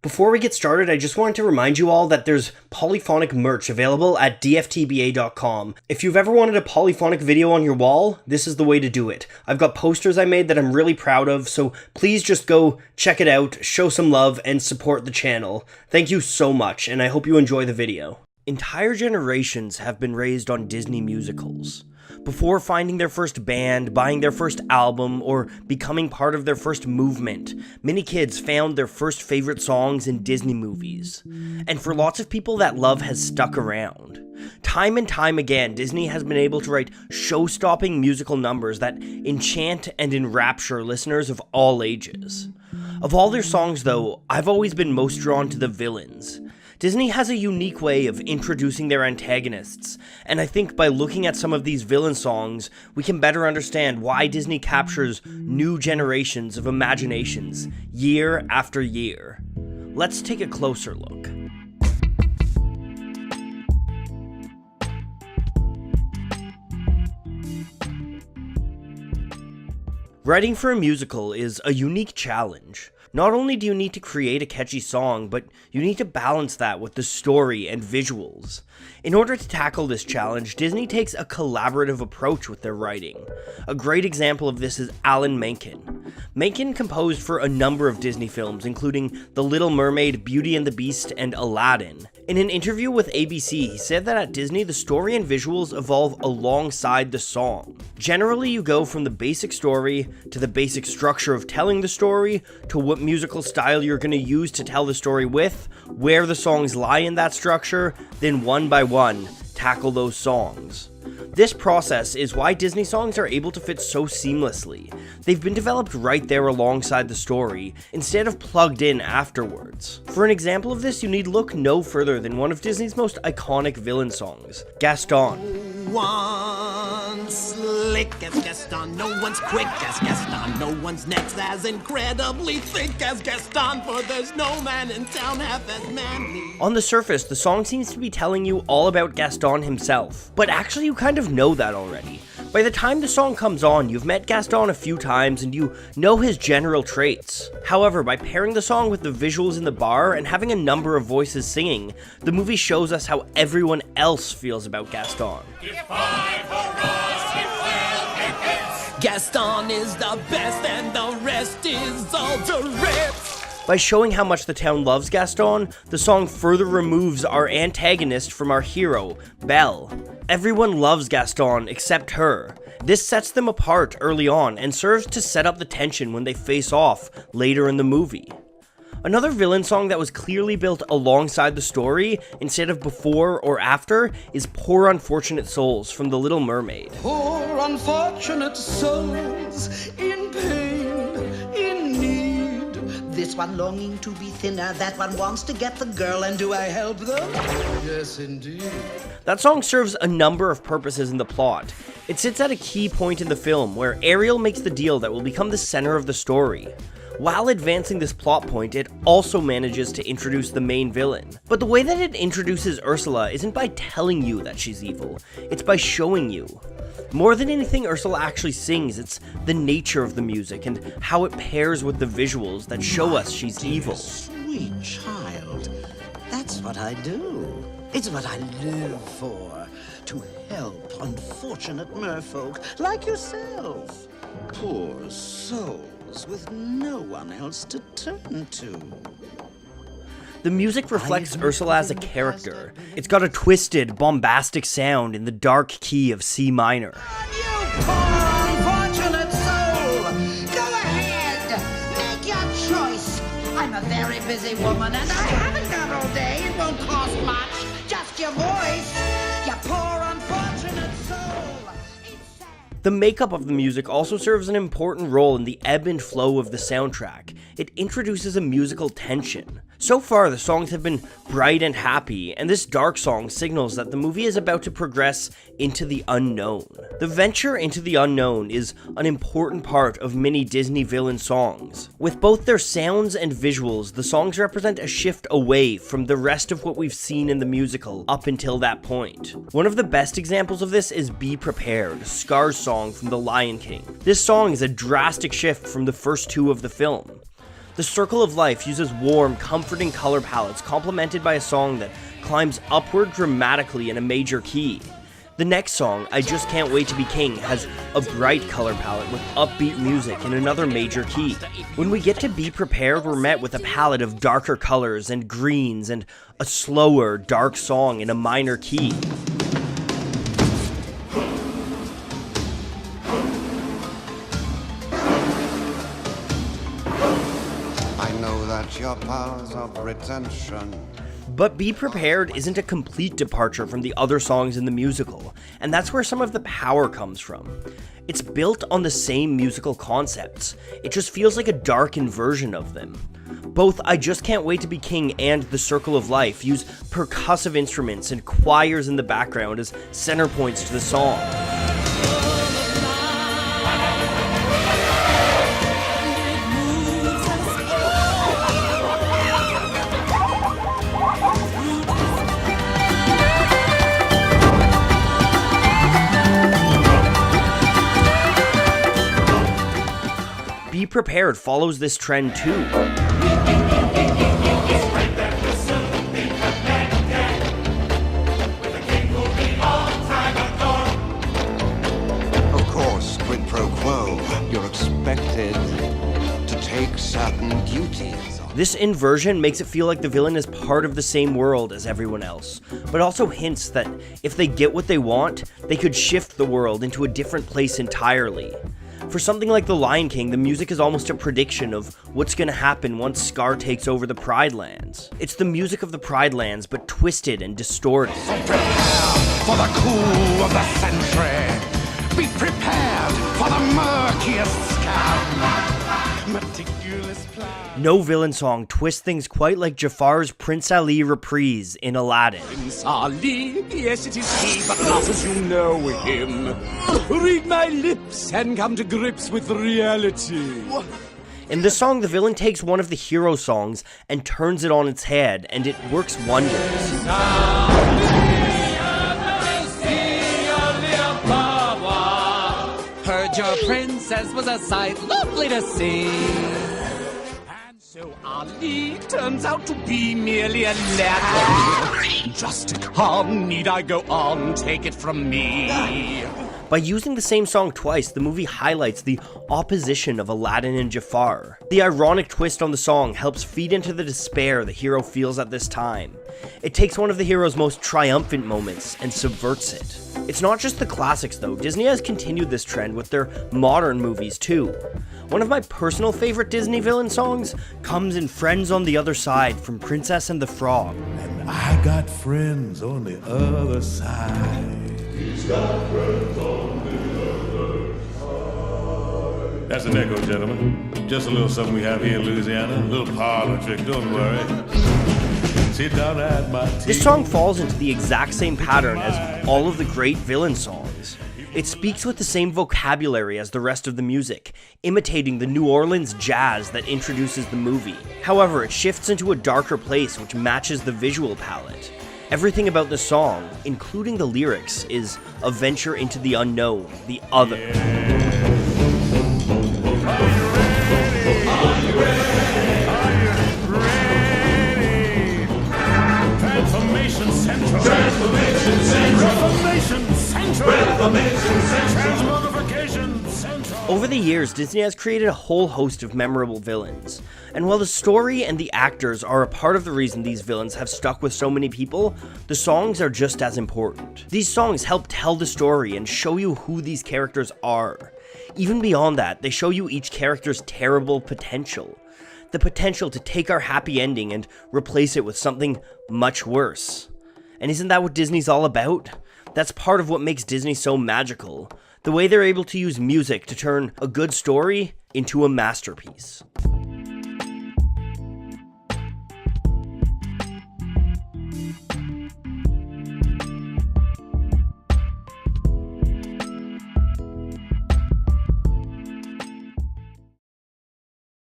Before we get started, I just wanted to remind you all that there's Polyphonic merch available at dftba.com. If you've ever wanted a Polyphonic video on your wall, this is the way to do it. I've got posters I made that I'm really proud of, so please just go check it out, show some love, and support the channel. Thank you so much, and I hope you enjoy the video. Entire generations have been raised on Disney musicals. Before finding their first band, buying their first album, or becoming part of their first movement, many kids found their first favorite songs in Disney movies. And for lots of people, that love has stuck around. Time and time again, Disney has been able to write show-stopping musical numbers that enchant and enrapture listeners of all ages. Of all their songs, though, I've always been most drawn to the villains. Disney has a unique way of introducing their antagonists, and I think by looking at some of these villain songs, we can better understand why Disney captures new generations of imaginations year after year. Let's take a closer look. Writing for a musical is a unique challenge. Not only do you need to create a catchy song, but you need to balance that with the story and visuals. In order to tackle this challenge, Disney takes a collaborative approach with their writing. A great example of this is Alan Menken. Menken composed for a number of Disney films, including The Little Mermaid, Beauty and the Beast, and Aladdin. In an interview with ABC, he said that at Disney, the story and visuals evolve alongside the song. Generally, you go from the basic story to the basic structure of telling the story to what musical style you're going to use to tell the story with, where the songs lie in that structure, then one by one, tackle those songs. This process is why Disney songs are able to fit so seamlessly. They've been developed right there alongside the story, instead of plugged in afterwards. For an example of this, you need look no further than one of Disney's most iconic villain songs, Gaston. One's slick as Gaston, no one's quick as Gaston, no one's next as incredibly thick as Gaston, for there's no man in town half as manly. On the surface, the song seems to be telling you all about Gaston himself, but actually you kind of know that already. By the time the song comes on, you've met Gaston a few times and you know his general traits. However, by pairing the song with the visuals in the bar and having a number of voices singing, the movie shows us how everyone else feels about Gaston. Gaston is the best and the rest is all the rest. By showing how much the town loves Gaston, the song further removes our antagonist from our hero, Belle. Everyone loves Gaston except her. This sets them apart early on and serves to set up the tension when they face off later in the movie. Another villain song that was clearly built alongside the story instead of before or after is Poor Unfortunate Souls from The Little Mermaid. Poor unfortunate souls in pain, in need. This one longing to be thinner, that one wants to get the girl, and do I help them? Yes, indeed. That song serves a number of purposes in the plot. It sits at a key point in the film where Ariel makes the deal that will become the center of the story. While advancing this plot point, it also manages to introduce the main villain. But the way that it introduces Ursula isn't by telling you that she's evil, it's by showing you. More than anything Ursula actually sings, it's the nature of the music and how it pairs with the visuals that show us she's evil. Sweet child, that's what I do. It's what I live for, to help unfortunate merfolk like yourself. Poor souls with no one else to turn to. The music reflects Ursula as a character. It's got a twisted, bombastic sound in the dark key of C minor. You poor unfortunate soul! Go ahead, make your choice. I'm a very busy woman and I haven't got all day. It won't cost much, just your voice. You poor unfortunate soul. It's sad. The makeup of the music also serves an important role in the ebb and flow of the soundtrack. It introduces a musical tension. So far, the songs have been bright and happy, and this dark song signals that the movie is about to progress into the unknown. The venture into the unknown is an important part of many Disney villain songs. With both their sounds and visuals, the songs represent a shift away from the rest of what we've seen in the musical up until that point. One of the best examples of this is Be Prepared, Scar's song from The Lion King. This song is a drastic shift from the first two of the film. The Circle of Life uses warm, comforting color palettes complemented by a song that climbs upward dramatically in a major key. The next song, I Just Can't Wait to Be King, has a bright color palette with upbeat music in another major key. When we get to Be Prepared, we're met with a palette of darker colors and greens and a slower, dark song in a minor key. I know that your powers are pretension. But Be Prepared isn't a complete departure from the other songs in the musical, and that's where some of the power comes from. It's built on the same musical concepts, it just feels like a darkened version of them. Both I Just Can't Wait to Be King and The Circle of Life use percussive instruments and choirs in the background as center points to the song. Be Prepared follows this trend too. Of course, quid pro quo, you're expected to take certain duties. This inversion makes it feel like the villain is part of the same world as everyone else, but also hints that if they get what they want, they could shift the world into a different place entirely. For something like The Lion King, the music is almost a prediction of what's gonna happen once Scar takes over the Pride Lands. It's the music of the Pride Lands, but twisted and distorted. So prepare for the coup of the century. Be prepared for the murkiest scam. Meticulous plan. No villain song twists things quite like Jafar's Prince Ali reprise in Aladdin. Prince Ali, yes it is he, but not as you know him. Read my lips and come to grips with reality. In this song, the villain takes one of the hero songs and turns it on its head, and it works wonders. Heard your princess was a sight lovely to see. So Ali turns out to be merely a lad. Just come, need I go on? Take it from me. By using the same song twice, the movie highlights the opposition of Aladdin and Jafar. The ironic twist on the song helps feed into the despair the hero feels at this time. It takes one of the hero's most triumphant moments and subverts it. It's not just the classics though, Disney has continued this trend with their modern movies too. One of my personal favorite Disney villain songs comes in Friends on the Other Side from Princess and the Frog. And I got friends on the other side. He's got friends on the other side. That's an echo, gentlemen. Just a little something we have here in Louisiana. A little parlor trick, don't worry. Sit down at my tea. This song falls into the exact same pattern as all of the great villain songs. It speaks with the same vocabulary as the rest of the music, imitating the New Orleans jazz that introduces the movie. However, it shifts into a darker place which matches the visual palette. Everything about the song, including the lyrics, is a venture into the unknown, the other. Transformation Central. Transformation Central. Transformation Central. Transformation Central. Transmogrification Central. Over the years, Disney has created a whole host of memorable villains. And while the story and the actors are a part of the reason these villains have stuck with so many people, the songs are just as important. These songs help tell the story and show you who these characters are. Even beyond that, they show you each character's terrible potential. The potential to take our happy ending and replace it with something much worse. And isn't that what Disney's all about? That's part of what makes Disney so magical. The way they're able to use music to turn a good story into a masterpiece.